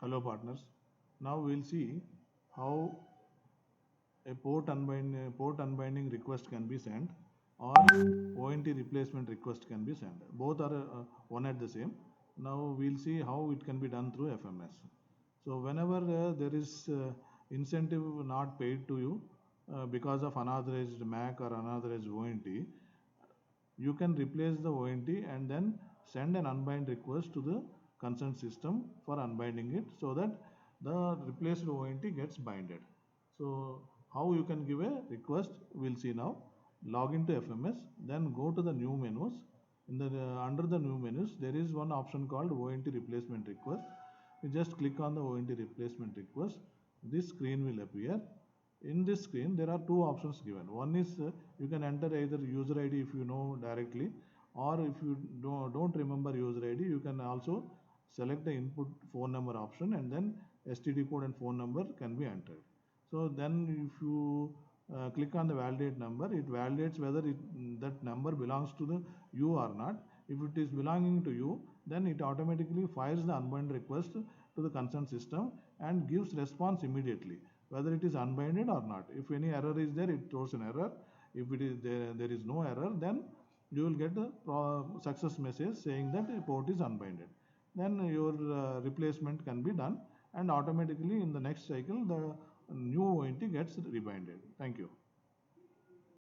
Hello partners. Now we'll see how a port unbinding request can be sent or ONT replacement request can be sent. Both are one at the same. Now we'll see how it can be done through FMS. So whenever there is incentive not paid to you because of unauthorized MAC or unauthorized ONT, you can replace the ONT and then send an unbind request to the consent system for unbinding it so that the replaced ONT gets binded. So how you can give a request, we'll see now. Log into FMS, then go to the new menus. In the under the new menus, there is one option called ONT replacement request. You just click on the ONT replacement request. This screen will appear. In this screen, there are two options given. One is you can enter either user ID if you know directly, or if you don't remember user ID, you can also select the input phone number option and then STD code and phone number can be entered. So then if you click on the validate number, it validates whether that number belongs to the you or not. If it is belonging to you, then it automatically fires the unbind request to the consent system and gives response immediately, whether it is unbinded or not. If any error is there, it throws an error. If it is there is no error, then you will get a success message saying that a port is unbinded. Then your replacement can be done, and automatically in the next cycle the new ONT gets rebinded. Thank you.